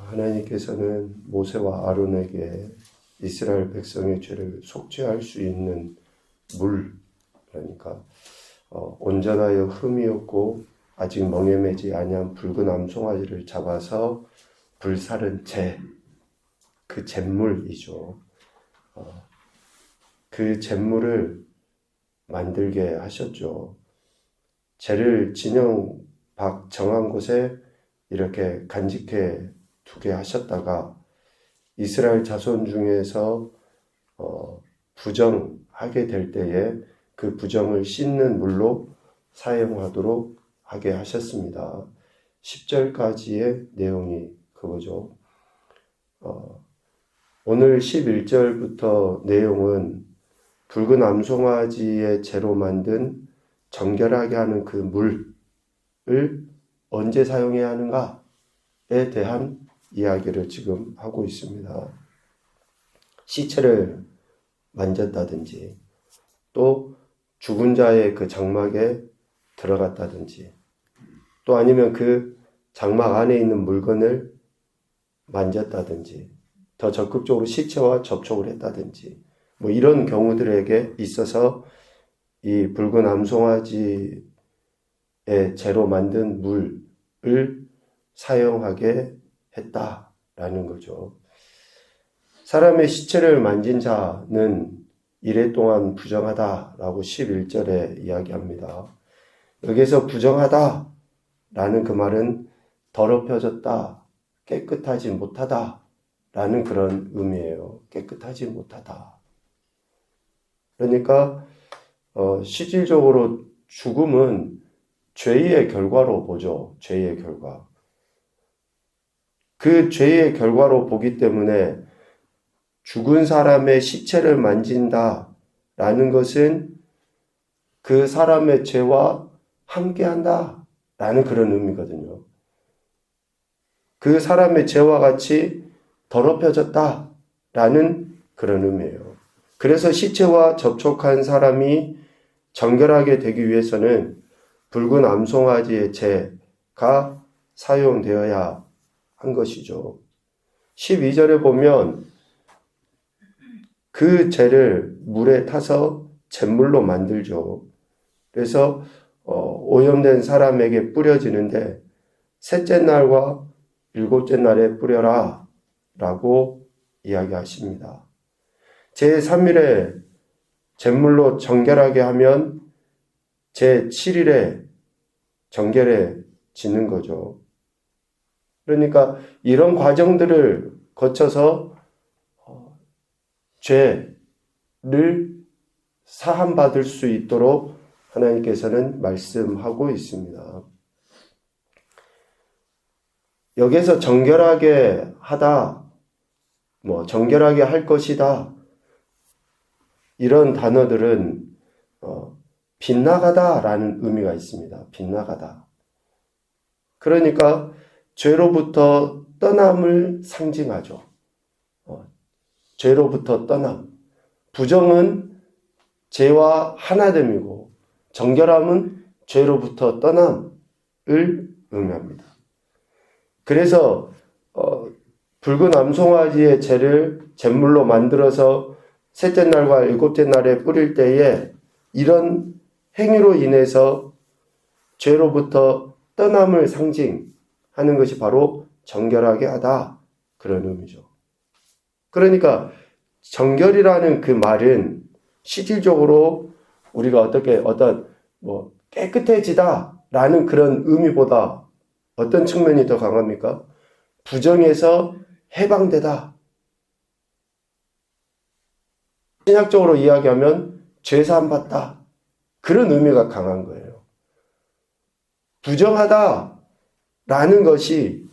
하나님께서는 모세와 아론에게 이스라엘 백성의 죄를 속죄할 수 있는 물, 그러니까 온전하여 흠이 없고 아직 멍에매지 아니한 붉은 암송아지를 잡아서 불사른 재, 그 잿물이죠. 그 잿물을 만들게 하셨죠. 재를 진영 박 정한 곳에 이렇게 간직해 두게 하셨다가 이스라엘 자손 중에서 부정하게 될 때에 그 부정을 씻는 물로 사용하도록 하게 하셨습니다. 10절까지의 내용이 그거죠. 오늘 11절부터 내용은 붉은 암송아지의 재로 만든 정결하게 하는 그 물을 언제 사용해야 하는가에 대한 이야기를 지금 하고 있습니다. 시체를 만졌다든지 또 죽은 자의 그 장막에 들어갔다든지 또 아니면 그 장막 안에 있는 물건을 만졌다든지 더 적극적으로 시체와 접촉을 했다든지 뭐 이런 경우들에게 있어서 이 붉은 암송아지의 재로 만든 물을 사용하게 했다라는 거죠. 사람의 시체를 만진 자는 이래 동안 부정하다라고 11절에 이야기합니다. 여기서 부정하다라는 그 말은 더럽혀졌다, 깨끗하지 못하다라는 그런 의미예요. 깨끗하지 못하다. 그러니까 실질적으로 죽음은 죄의 결과로 보죠. 죄의 결과. 그 죄의 결과로 보기 때문에 죽은 사람의 시체를 만진다라는 것은 그 사람의 죄와 함께한다라는 그런 의미거든요. 그 사람의 죄와 같이 더럽혀졌다라는 그런 의미예요. 그래서 시체와 접촉한 사람이 정결하게 되기 위해서는 붉은 암송아지의 재가 사용되어야 한 것이죠. 12절에 보면 그 재를 물에 타서 잿물로 만들죠. 그래서 오염된 사람에게 뿌려지는데 셋째 날과 일곱째 날에 뿌려라 라고 이야기하십니다. 제3일에 잿물로 정결하게 하면 제7일에 정결해지는 거죠. 그러니까 이런 과정들을 거쳐서 죄를 사함받을 수 있도록 하나님께서는 말씀하고 있습니다. 여기서 정결하게 하다, 정결하게 할 것이다, 이런 단어들은 빗나가다라는 의미가 있습니다. 빗나가다. 그러니까 죄로부터 떠남을 상징하죠. 죄로부터 떠남. 부정은 죄와 하나됨이고 정결함은 죄로부터 떠남을 의미합니다. 그래서 붉은 암송아지의 재를 잿물로 만들어서 셋째 날과 일곱째 날에 뿌릴 때에 이런 행위로 인해서 죄로부터 떠남을 상징하는 것이 바로 정결하게 하다, 그런 의미죠. 그러니까 정결이라는 그 말은 실질적으로 우리가 깨끗해지다라는 그런 의미보다 어떤 측면이 더 강합니까? 부정에서 해방되다. 신학적으로 이야기하면 죄사함 받다. 그런 의미가 강한 거예요. 부정하다라는 것이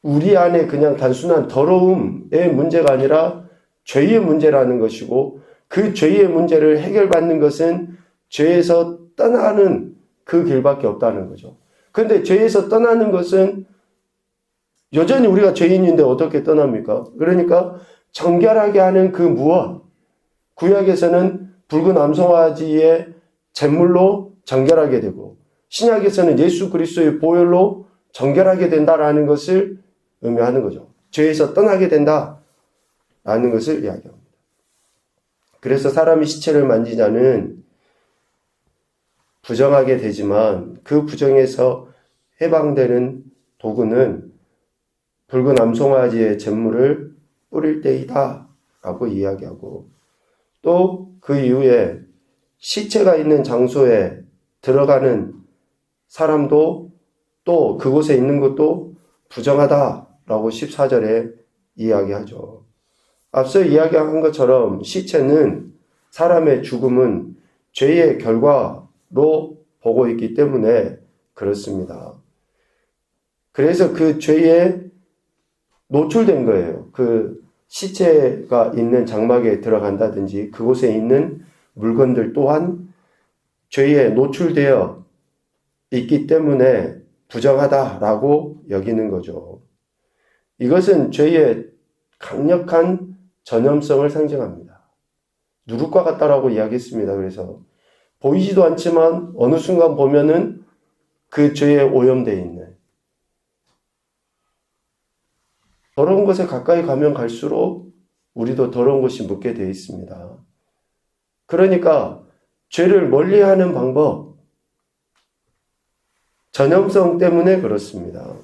우리 안에 그냥 단순한 더러움의 문제가 아니라 죄의 문제라는 것이고 그 죄의 문제를 해결받는 것은 죄에서 떠나는 그 길밖에 없다는 거죠. 그런데 죄에서 떠나는 것은 여전히 우리가 죄인인데 어떻게 떠납니까? 그러니까 정결하게 하는 그 무엇, 구약에서는 붉은 암송아지의 잿물로 정결하게 되고 신약에서는 예수 그리스도의 보혈로 정결하게 된다라는 것을 의미하는 거죠. 죄에서 떠나게 된다라는 것을 이야기합니다. 그래서 사람이 시체를 만지자는 부정하게 되지만 그 부정에서 해방되는 도구는 붉은 암송아지의 잿물을 뿌릴 때이다 라고 이야기하고, 또 그 이후에 시체가 있는 장소에 들어가는 사람도 또 그곳에 있는 것도 부정하다라고 14절에 이야기하죠. 앞서 이야기한 것처럼 시체는, 사람의 죽음은 죄의 결과로 보고 있기 때문에 그렇습니다. 그래서 그 죄에 노출된 거예요. 그 시체가 있는 장막에 들어간다든지 그곳에 있는 물건들 또한 죄에 노출되어 있기 때문에 부정하다라고 여기는 거죠. 이것은 죄의 강력한 전염성을 상징합니다. 누룩과 같다라고 이야기했습니다. 그래서 보이지도 않지만 어느 순간 보면은 그 죄에 오염되어 있는, 더러운 것에 가까이 가면 갈수록 우리도 더러운 것이 묻게 되어 있습니다. 그러니까 죄를 멀리하는 방법, 전염성 때문에 그렇습니다.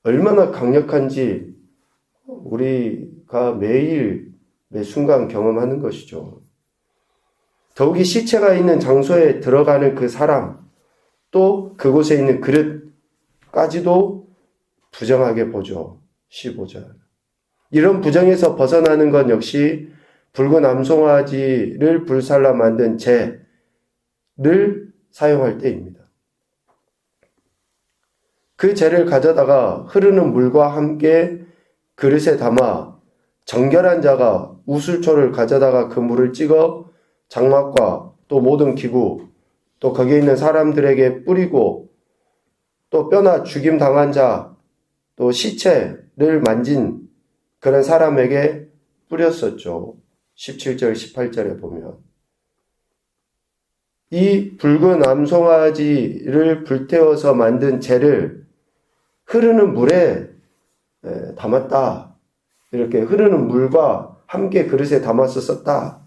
얼마나 강력한지 우리가 매일 매 순간 경험하는 것이죠. 더욱이 시체가 있는 장소에 들어가는 그 사람, 또 그곳에 있는 그릇까지도 부정하게 보죠. 15절. 이런 부정에서 벗어나는 것 역시 붉은 암송아지를 불살라 만든 재를 사용할 때입니다. 그 재를 가져다가 흐르는 물과 함께 그릇에 담아 정결한 자가 우슬초를 가져다가 그 물을 찍어 장막과 또 모든 기구, 또 거기에 있는 사람들에게 뿌리고, 또 뼈나 죽임 당한 자, 또 시체를 만진 그런 사람에게 뿌렸었죠. 17절, 18절에 보면. 이 붉은 암송아지를 불태워서 만든 재를 흐르는 물에 담았다. 이렇게 흐르는 물과 함께 그릇에 담아서 썼다.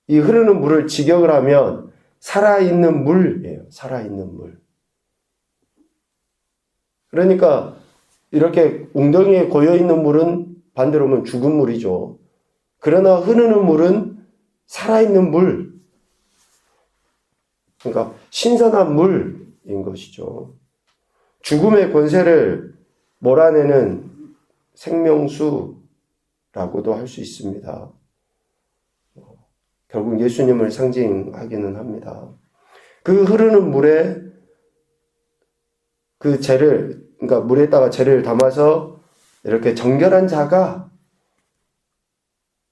이 흐르는 물을 직역을 하면 살아있는 물이에요. 살아있는 물. 그러니까 이렇게 웅덩이에 고여있는 물은 반대로 보면 죽은 물이죠. 그러나 흐르는 물은 살아있는 물. 그러니까 신선한 물인 것이죠. 죽음의 권세를 몰아내는 생명수라고도 할 수 있습니다. 결국 예수님을 상징하기는 합니다. 그 흐르는 물에 그 재를, 그러니까 물에다가 재를 담아서 이렇게 정결한 자가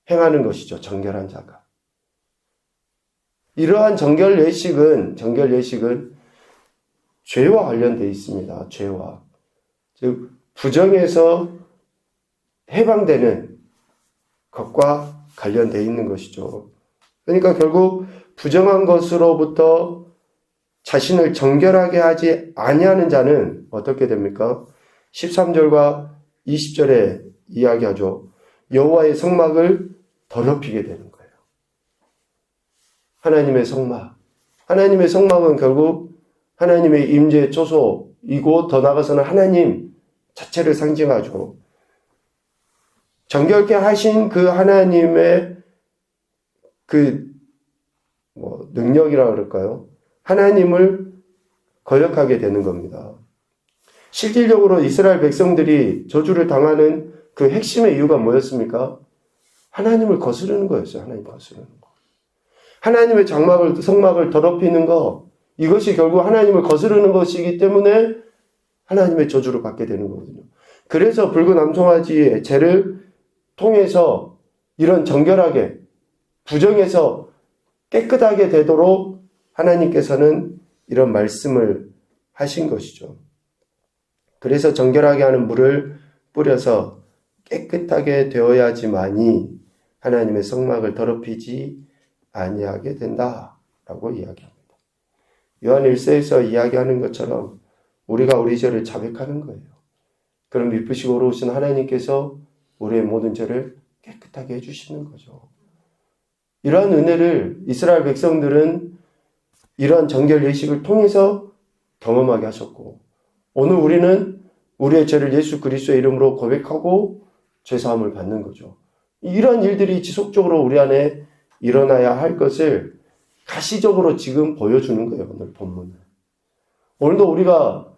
행하는 것이죠. 정결한 자가. 이러한 정결 예식은 죄와 관련되어 있습니다. 죄와. 즉, 부정에서 해방되는 것과 관련되어 있는 것이죠. 그러니까 결국 부정한 것으로부터 자신을 정결하게 하지 아니하는 자는 어떻게 됩니까? 13절과 20절에 이야기하죠. 여호와의 성막을 더럽히게 되는 거예요. 하나님의 성막. 하나님의 성막은 결국 하나님의 임재 초소이고, 더 나아가서는 하나님 자체를 상징하죠. 정결케 하신 그 하나님의 능력이라 그럴까요? 하나님을 거역하게 되는 겁니다. 실질적으로 이스라엘 백성들이 저주를 당하는 그 핵심의 이유가 뭐였습니까? 하나님을 거스르는 거였어요. 하나님을 거스르는 거. 하나님의 성막을 더럽히는 거, 이것이 결국 하나님을 거스르는 것이기 때문에 하나님의 저주를 받게 되는 거거든요. 그래서 붉은 암송아지의 재를 통해서 이런 정결하게, 부정에서 깨끗하게 되도록 하나님께서는 이런 말씀을 하신 것이죠. 그래서 정결하게 하는 물을 뿌려서 깨끗하게 되어야지만이 하나님의 성막을 더럽히지 아니하게 된다라고 이야기합니다. 요한 1서에서 이야기하는 것처럼 우리가 우리 죄를 자백하는 거예요. 그런 미쁘시고 어려우신 하나님께서 우리의 모든 죄를 깨끗하게 해주시는 거죠. 이러한 은혜를 이스라엘 백성들은 이러한 정결 예식을 통해서 경험하게 하셨고, 오늘 우리는 우리의 죄를 예수 그리스도의 이름으로 고백하고 죄사함을 받는 거죠. 이러한 일들이 지속적으로 우리 안에 일어나야 할 것을 가시적으로 지금 보여주는 거예요. 오늘 본문은. 오늘도 우리가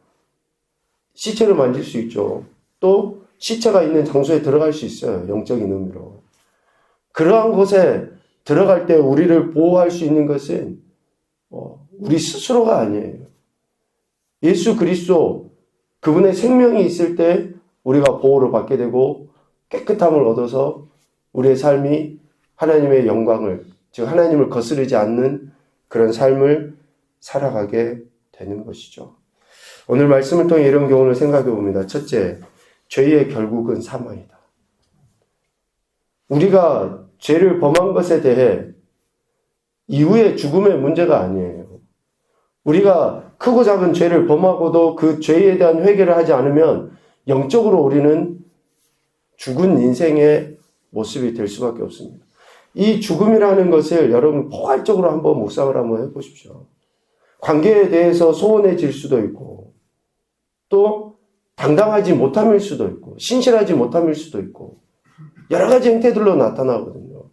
시체를 만질 수 있죠. 또 시체가 있는 장소에 들어갈 수 있어요. 영적인 의미로. 그러한 곳에 들어갈 때 우리를 보호할 수 있는 것은 우리 스스로가 아니에요. 예수 그리스도 그분의 생명이 있을 때 우리가 보호를 받게 되고 깨끗함을 얻어서 우리의 삶이 하나님의 영광을, 즉 하나님을 거스르지 않는 그런 삶을 살아가게 되는 것이죠. 오늘 말씀을 통해 이런 교훈을 생각해 봅니다. 첫째, 죄의 결국은 사망이다. 우리가 죄를 범한 것에 대해 이후의 죽음의 문제가 아니에요. 우리가 크고 작은 죄를 범하고도 그 죄에 대한 회개를 하지 않으면 영적으로 우리는 죽은 인생의 모습이 될 수밖에 없습니다. 이 죽음이라는 것을 여러분 포괄적으로 한번 묵상을 한번 해보십시오. 관계에 대해서 소원해질 수도 있고, 또 당당하지 못함일 수도 있고, 신실하지 못함일 수도 있고, 여러 가지 행태들로 나타나거든요.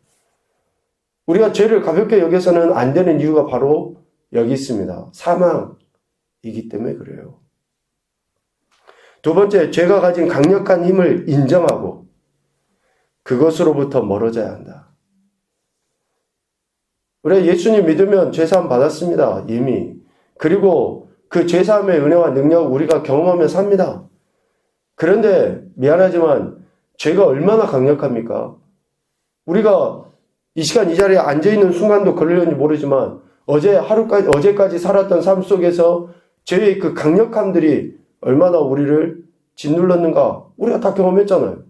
우리가 죄를 가볍게 여겨서는 안 되는 이유가 바로 여기 있습니다. 사망이기 때문에 그래요. 두 번째, 죄가 가진 강력한 힘을 인정하고 그것으로부터 멀어져야 한다. 우리가 예수님 믿으면 죄사함 받았습니다. 이미. 그리고 그 죄사함의 은혜와 능력을 우리가 경험하며 삽니다. 그런데 미안하지만 죄가 얼마나 강력합니까? 우리가 이 시간 이 자리에 앉아있는 순간도 그러려니 모르지만 어제까지 살았던 삶 속에서 죄의 그 강력함들이 얼마나 우리를 짓눌렀는가 우리가 다 경험했잖아요.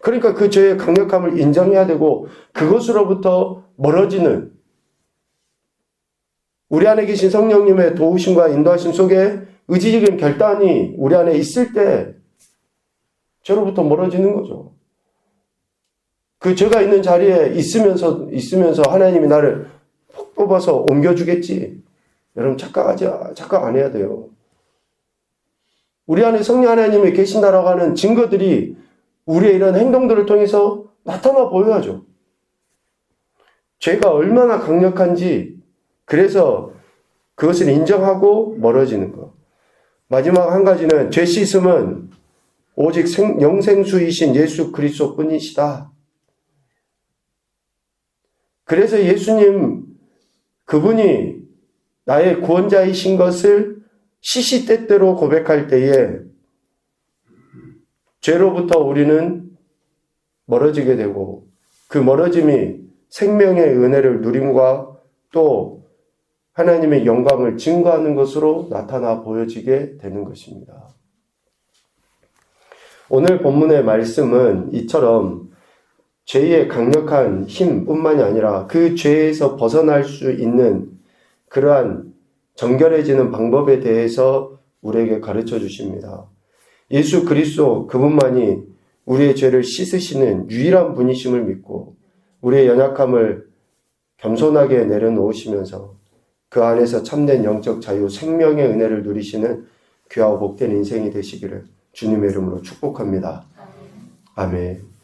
그러니까 그 죄의 강력함을 인정해야 되고 그것으로부터 멀어지는 우리 안에 계신 성령님의 도우심과 인도하심 속에 의지적인 결단이 우리 안에 있을 때 죄로부터 멀어지는 거죠. 그 죄가 있는 자리에 있으면서 하나님이 나를 푹 뽑아서 옮겨주겠지. 여러분 착각 안 해야 돼요. 우리 안에 성령 하나님이 계신다라고 하는 증거들이 우리의 이런 행동들을 통해서 나타나 보여야죠. 죄가 얼마나 강력한지 그래서 그것을 인정하고 멀어지는 것. 마지막 한 가지는 죄 씻음은 오직 영생수이신 예수 그리스도 뿐이시다. 그래서 예수님 그분이 나의 구원자이신 것을 시시때때로 고백할 때에 죄로부터 우리는 멀어지게 되고 그 멀어짐이 생명의 은혜를 누림과 또 하나님의 영광을 증거하는 것으로 나타나 보여지게 되는 것입니다. 오늘 본문의 말씀은 이처럼 죄의 강력한 힘뿐만이 아니라 그 죄에서 벗어날 수 있는 그러한 정결해지는 방법에 대해서 우리에게 가르쳐 주십니다. 예수 그리스도 그분만이 우리의 죄를 씻으시는 유일한 분이심을 믿고 우리의 연약함을 겸손하게 내려놓으시면서 그 안에서 참된 영적 자유, 생명의 은혜를 누리시는 귀하고 복된 인생이 되시기를 주님의 이름으로 축복합니다. 아멘.